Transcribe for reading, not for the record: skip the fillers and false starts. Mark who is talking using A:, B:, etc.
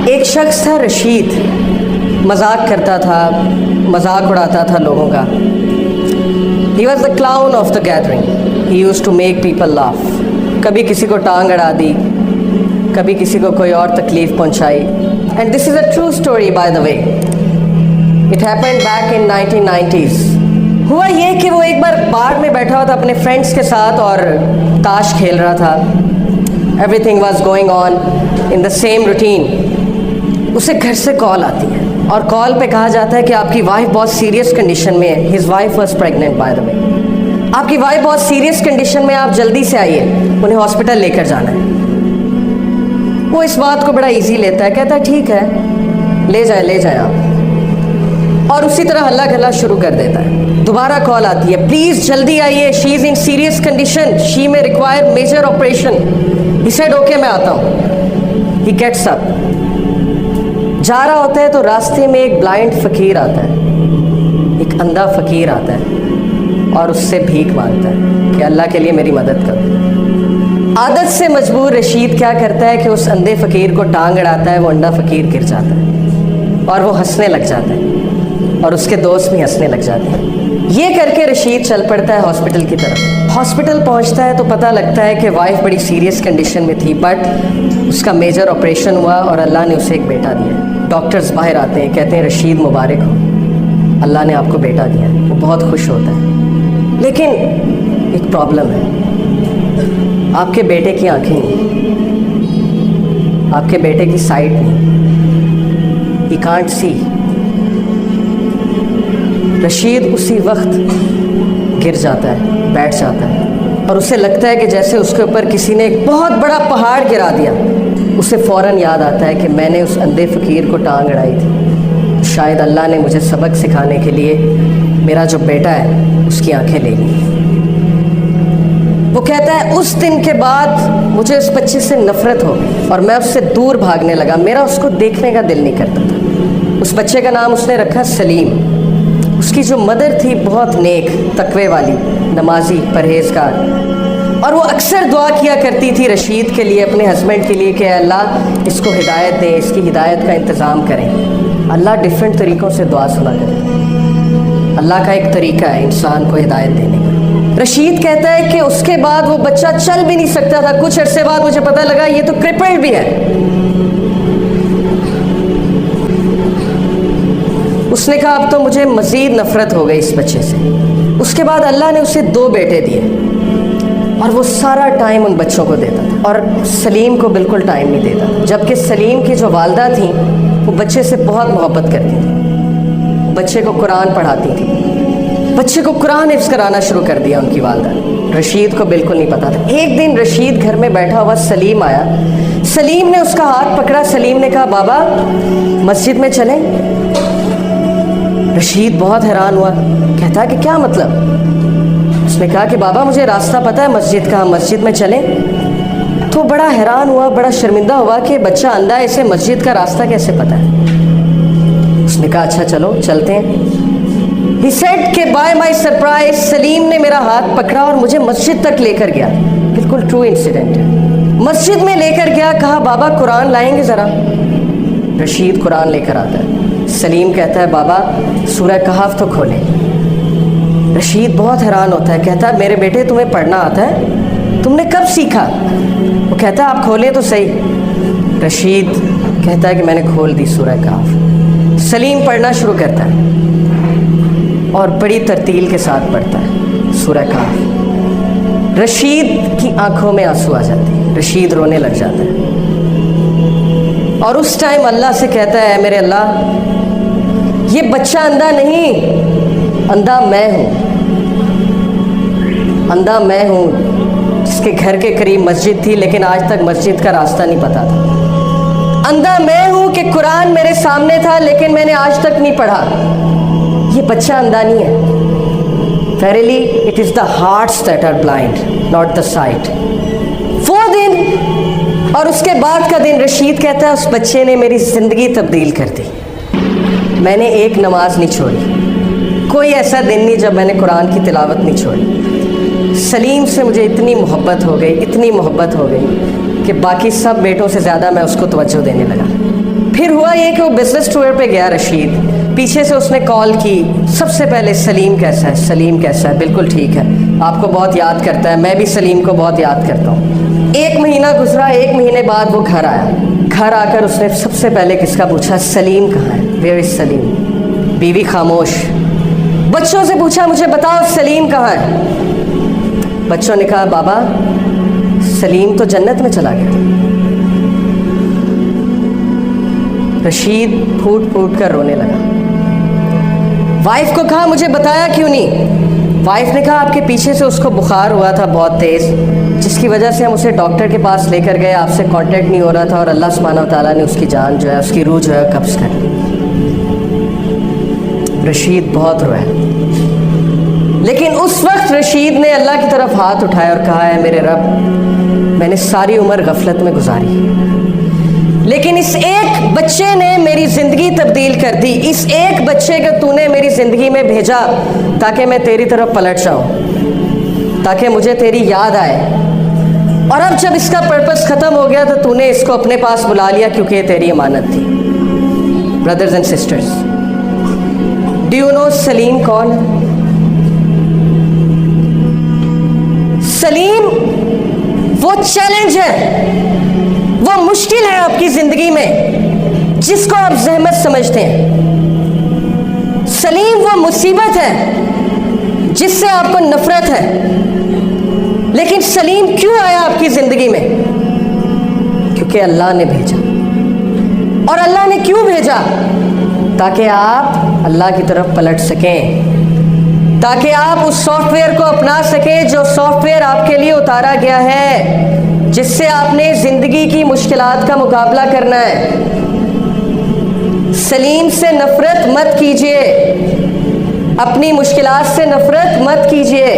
A: ایک شخص تھا رشید, مذاق کرتا تھا, مذاق اڑاتا تھا لوگوں کا. He was the clown of the gathering. He used to make people laugh. کبھی کسی کو ٹانگ اڑا دی, کبھی کسی کو کوئی اور تکلیف پہنچائی. And this is a true story by the way. It happened back in 1990s. ہوا یہ کہ وہ ایک بار بار میں بیٹھا ہوا تھا اپنے فرینڈس کے ساتھ اور تاش کھیل رہا تھا. Everything was going on in the same routine. اسے گھر سے کال آتی ہے اور کال پہ کہا جاتا ہے کہ آپ کی وائف بہت سیریس کنڈیشن میں ہے. His wife was pregnant by the way. آپ کی وائف بہت سیریس کنڈیشن میں, آپ جلدی سے آئیے, انہیں ہاسپٹل لے کر جانا ہے. وہ اس بات کو بڑا ایزی لیتا ہے, کہتا ہے ٹھیک ہے لے جائیں آپ, اور اسی طرح ہلا گلا شروع کر دیتا ہے. دوبارہ کال آتی ہے, پلیز جلدی آئیے, شی از ان serious condition, she may require major operation. He said okay میں آتا ہوں. ہی گیٹس اپ, جا رہا ہوتا ہے تو راستے میں ایک بلائنڈ فقیر آتا ہے, ایک اندھا فقیر آتا ہے اور اس سے بھیک مانگتا ہے کہ اللہ کے لیے میری مدد کرو. عادت سے مجبور رشید کیا کرتا ہے کہ اس اندھے فقیر کو ٹانگ اڑاتا ہے, وہ اندھا فقیر گر جاتا ہے اور وہ ہنسنے لگ جاتا ہے اور اس کے دوست بھی ہنسنے لگ جاتے ہیں. یہ کر کے رشید چل پڑتا ہے ہاسپٹل کی طرف. ہاسپٹل پہنچتا ہے تو پتہ لگتا ہے کہ وائف بڑی سیریس کنڈیشن میں تھی, بٹ اس کا میجر آپریشن ہوا اور اللہ نے اسے ایک بیٹا دیا. ڈاکٹرز باہر آتے ہیں, کہتے ہیں رشید مبارک ہو, اللہ نے آپ کو بیٹا دیا. وہ بہت خوش ہوتا ہے, لیکن ایک پرابلم ہے, آپ کے بیٹے کی آنکھیں نہیں, آپ کے بیٹے کی سائٹ نہیں, ہی کانٹ سی. رشید اسی وقت گر جاتا ہے, بیٹھ جاتا ہے اور اسے لگتا ہے کہ جیسے اس کے اوپر کسی نے ایک بہت بڑا پہاڑ گرا دیا. اسے فوراً یاد آتا ہے کہ میں نے اس اندھے فقیر کو ٹانگ اڑائی تھی, شاید اللہ نے مجھے سبق سکھانے کے لیے میرا جو بیٹا ہے اس کی آنکھیں لے لی. وہ کہتا ہے اس دن کے بعد مجھے اس بچے سے نفرت ہو گئی اور میں اس سے دور بھاگنے لگا, میرا اس کو دیکھنے کا دل نہیں کرتا تھا. اس بچے کا نام اس نے رکھا سلیم. اس کی جو مدر تھی بہت نیک, تقوی والی, نمازی, پرہیزگار, اور وہ اکثر دعا کیا کرتی تھی رشید کے لیے, اپنے ہسبینڈ کے لیے, کہ اللہ اس کو ہدایت دیں, اس کی ہدایت کا انتظام کریں. اللہ ڈیفرنٹ طریقوں سے دعا سنا کرتا ہے, اللہ کا ایک طریقہ ہے انسان کو ہدایت دینے کا. رشید کہتا ہے کہ اس کے بعد وہ بچہ چل بھی نہیں سکتا تھا. کچھ عرصے بعد مجھے پتہ لگا یہ تو کرپلڈ بھی ہے. اس نے کہا اب تو مجھے مزید نفرت ہو گئی اس بچے سے. اس کے بعد اللہ نے اسے 2 بیٹے دیے اور وہ سارا ٹائم ان بچوں کو دیتا تھا اور سلیم کو بالکل ٹائم نہیں دیتا, جبکہ سلیم کی جو والدہ تھیں وہ بچے سے بہت محبت کرتی تھیں, بچے کو قرآن پڑھاتی تھیں, بچے کو قرآن حفظ کرانا شروع کر دیا ان کی والدہ نے. رشید کو بالکل نہیں پتا تھا. ایک دن رشید گھر میں بیٹھا ہوا سلیم آیا. سلیم نے اس کا ہاتھ پکڑا. سلیم نے کہا بابا مسجد میں چلیں. رشید بہت حیران ہوا, کہتا کہ کیا مطلب؟ اس نے کہا کہ بابا مجھے راستہ پتہ ہے مسجد کا, ہم مسجد میں چلیں. تو بڑا حیران ہوا, بڑا شرمندہ ہوا کہ بچہ اندھا ہے, اسے مسجد کا راستہ کیسے پتہ ہے. اس نے کہا اچھا چلو چلتے ہیں. He said کہ by my surprise سلیم نے میرا ہاتھ پکڑا اور مجھے مسجد تک لے کر گیا. بالکل ٹرو انسیڈنٹ ہے. مسجد میں لے کر گیا, کہا بابا قرآن لائیں گے ذرا. رشید قرآن لے کر آتا ہے. سلیم کہتا ہے بابا سورہ کہف تو کھولیں. رشید بہت حیران ہوتا ہے, کہتا ہے میرے بیٹے تمہیں پڑھنا آتا ہے, تم نے کب سیکھا؟ وہ کہتا ہے آپ کھولیں تو صحیح. رشید کہتا ہے کہ میں نے کھول دی سورہ کہف. سلیم پڑھنا شروع کرتا ہے اور بڑی ترتیل کے ساتھ پڑھتا ہے سورہ کہف. رشید کی آنکھوں میں آنسو آ جاتے ہیں, رشید رونے لگ جاتا ہے اور اس ٹائم اللہ سے کہتا ہے میرے اللہ یہ بچہ اندھا نہیں, اندھا میں ہوں, اندھا میں ہوں جس کے گھر کے قریب مسجد تھی لیکن آج تک مسجد کا راستہ نہیں پتا تھا. اندھا میں ہوں کہ قرآن میرے سامنے تھا لیکن میں نے آج تک نہیں پڑھا. یہ بچہ اندھا نہیں ہے. Verily it is the hearts that are blind, not the sight. وہ دن اور اس کے بعد کا دن رشید کہتا ہے اس بچے نے میری زندگی تبدیل کر دی. میں نے ایک نماز نہیں چھوڑی, کوئی ایسا دن نہیں جب میں نے قرآن کی تلاوت نہیں چھوڑی. سلیم سے مجھے اتنی محبت ہو گئی, اتنی محبت ہو گئی کہ باقی سب بیٹوں سے زیادہ میں اس کو توجہ دینے لگا. پھر ہوا یہ کہ وہ بزنس ٹور پہ گیا رشید. پیچھے سے اس نے کال کی. سب سے پہلے سلیم کیسا ہے, سلیم کیسا ہے, بالکل ٹھیک ہے, آپ کو بہت یاد کرتا ہے, میں بھی سلیم کو بہت یاد کرتا ہوں. 1 مہینہ گزرا, 1 مہینے بعد وہ گھر آیا. گھر آ کر اس نے سب سے پہلے کس کا پوچھا, سلیم کہاں ہے, ویئر از سلیم. بیوی خاموش. بچوں سے پوچھا, مجھے بتاؤ سلیم کہاں ہے. بچوں نے کہا, بابا سلیم تو جنت میں چلا گیا. رشید پھوٹ پھوٹ کر رونے لگا. وائف کو کہا, مجھے بتایا کیوں نہیں. وائف نے کہا, آپ کے پیچھے سے اس کو بخار ہوا تھا بہت تیز, جس کی وجہ سے ہم اسے ڈاکٹر کے پاس لے کر گئے, آپ سے کانٹیکٹ نہیں ہو رہا تھا, اور اللہ سبحانہ و تعالیٰ نے اس کی جان جو ہے, اس کی روح جو ہے قبض کر لی. رشید بہت رویا, لیکن اس وقت رشید نے اللہ کی طرف ہاتھ اٹھایا اور کہا, ہے میرے رب, میں نے ساری عمر غفلت میں گزاری, لیکن اس ایک بچے نے میری زندگی تبدیل کر دی. اس ایک بچے کو تو نے میری زندگی میں بھیجا تاکہ میں تیری طرف پلٹ جاؤں, تاکہ مجھے تیری یاد آئے. اور اب جب اس کا پرپس ختم ہو گیا تو تو نے اس کو اپنے پاس بلا لیا, کیونکہ یہ تیری امانت تھی. Brothers and sisters, do you know Salim کون ہے؟ سلیم وہ چیلنج ہے, وہ مشکل ہے آپ کی زندگی میں جس کو آپ زحمت سمجھتے ہیں. سلیم وہ مصیبت ہے جس سے آپ کو نفرت ہے. لیکن سلیم کیوں آیا آپ کی زندگی میں؟ کیونکہ اللہ نے بھیجا. اور اللہ نے کیوں بھیجا؟ تاکہ آپ اللہ کی طرف پلٹ سکیں, تاکہ آپ اس سافٹ ویئر کو اپنا سکیں جو سافٹ ویئر آپ کے لیے اتارا گیا ہے, جس سے آپ نے زندگی کی مشکلات کا مقابلہ کرنا ہے. سلیم سے نفرت مت کیجیے, اپنی مشکلات سے نفرت مت کیجیے.